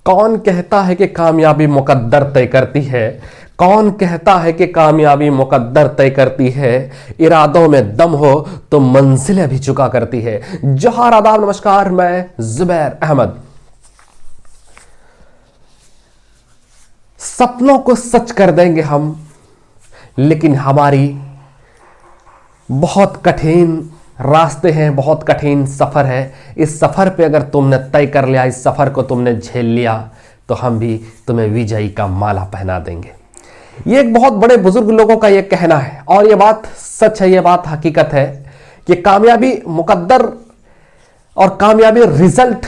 कौन कहता है कि कामयाबी मुकद्दर तय करती है? कौन कहता है कि कामयाबी मुकद्दर तय करती है? इरादों में दम हो तो मंजिलें भी चुका करती है। जोहार, आदाब, नमस्कार। मैं जुबैर अहमद। सपनों को सच कर देंगे हम, लेकिन हमारी बहुत कठिन रास्ते हैं, बहुत कठिन सफ़र है। इस सफ़र पे अगर तुमने तय कर लिया, इस सफ़र को तुमने झेल लिया, तो हम भी तुम्हें विजयी का माला पहना देंगे। ये एक बहुत बड़े बुजुर्ग लोगों का ये कहना है और ये बात सच है, ये बात हकीकत है कि कामयाबी मुकद्दर और कामयाबी रिजल्ट,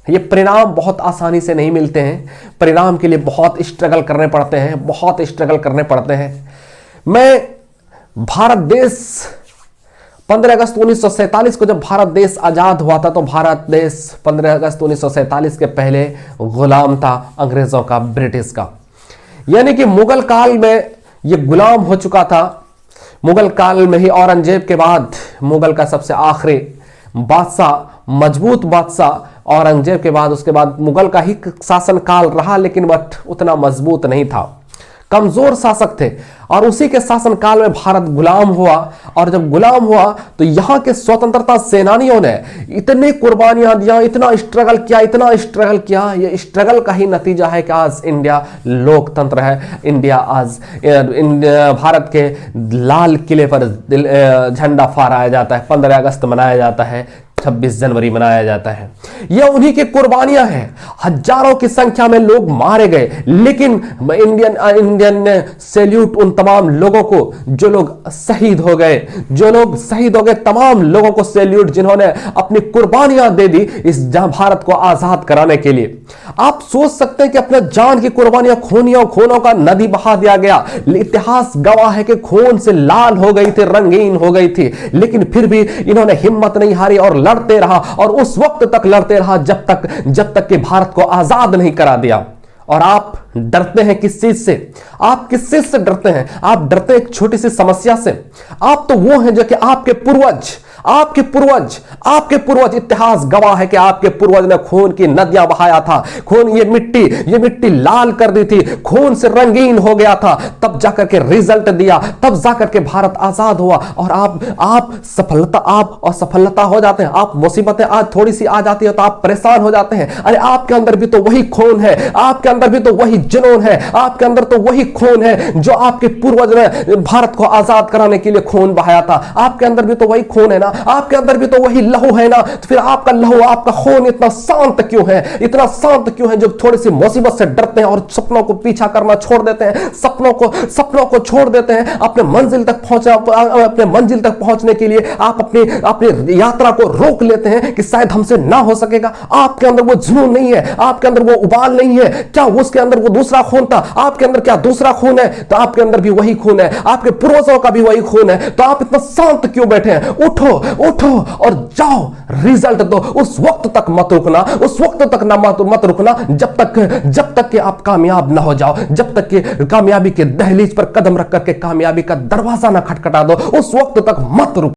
ये परिणाम बहुत आसानी से नहीं मिलते हैं। परिणाम के लिए बहुत स्ट्रगल करने पड़ते हैं, बहुत स्ट्रगल करने पड़ते हैं। मैं भारत देश 15 अगस्त 1947 को जब भारत देश आज़ाद हुआ था, तो भारत देश 15 अगस्त 1947 के पहले गुलाम था अंग्रेज़ों का, ब्रिटिश का। यानी कि मुगल काल में ये गुलाम हो चुका था। मुगल काल में ही औरंगजेब के बाद मुगल का सबसे आखिरी बादशाह, मजबूत बादशाह औरंगजेब के बाद, उसके बाद मुगल का ही शासन काल रहा, लेकिन बट उतना मजबूत नहीं था, कमजोर शासक थे। और उसी के शासन काल में भारत गुलाम हुआ। और जब गुलाम हुआ तो यहाँ के स्वतंत्रता सेनानियों ने इतनी कुर्बानियां दिया, इतना स्ट्रगल किया, इतना स्ट्रगल किया। ये स्ट्रगल का ही नतीजा है कि आज इंडिया लोकतंत्र है। इंडिया आज भारत के लाल किले पर झंडा फहराया जाता है, 15 अगस्त मनाया जाता है, 26 जनवरी मनाया जाता है। यह उन्हीं की कुर्बानियां हैं। हजारों की संख्या में लोग मारे गए, लेकिन इंडियन ने सैल्यूट उन तमाम लोगों को जो लोग शहीद हो गए, तमाम लोगों को सैल्यूट, जिन्होंने अपनी कुर्बानियां दे दी इस भारत को आजाद कराने के लिए। आप सोच सकते हैं कि अपने जान की कुर्बानियां, खूनों का नदी बहा दिया गया। इतिहास गवाह है कि खून से लाल हो गई थी, रंगीन हो गई थी, लेकिन फिर भी इन्होंने हिम्मत नहीं हारी और लड़ते रहा। और उस वक्त तक लड़ते रहा जब तक कि भारत को आजाद नहीं करा दिया। और आप डरते हैं किस चीज से? आप किस चीज से डरते हैं? आप डरते हैं एक छोटी सी समस्या से। आप तो वो हैं जो कि आपके पूर्वज, इतिहास गवाह है कि आपके पूर्वज ने खून की नदियां बहाया था, खून, ये मिट्टी लाल कर दी थी, खून से रंगीन हो गया था, तब जाकर के रिजल्ट दिया, तब जाकर के भारत आजाद हुआ। और आप असफलता हो जाते हैं, आप मुसीबतें आज थोड़ी सी आ जाती है तो आप परेशान हो जाते हैं। अरे आपके अंदर भी तो वही खून है, आपके अंदर भी तो वही जुनून है, आपके अंदर तो वही खून है जो आपके पूर्वज ने भारत को आजाद कराने के लिए खून बहाया था। आपके अंदर भी तो वही खून है ना, आपके अंदर भी तो वही लहू है ना। तो फिर आपका लहू, आपका खून इतना शांत क्यों है? इतना शांत क्यों है जो थोड़ी सी मुसीबत से डरते हैं और सपनों को पीछा करना छोड़ देते हैं, सपनों को छोड़ देते हैं। अपने मंजिल तक पहुंचने के लिए आप अपनी यात्रा को रोक लेते हैं कि शायद हमसे ना हो सकेगा। आपके अंदर वो जुनून नहीं है, आपके अंदर वो उबाल नहीं है। क्या उसके अंदर वो दूसरा खून था? आपके अंदर क्या दूसरा खून है? तो आपके अंदर भी वही खून है, आपके पूर्वजों का भी वही खून है। तो आप इतना शांत क्यों बैठे हैं? उठो और जाओ, रिजल्ट दो। उस वक्त तक मत रुकना, मत रुकना जब तक कि आप कामयाब ना हो जाओ, जब तक कि कामयाबी के दहलीज पर कदम रख करके कामयाबी का दरवाजा ना खटखटा दो, उस वक्त तक मत रुको।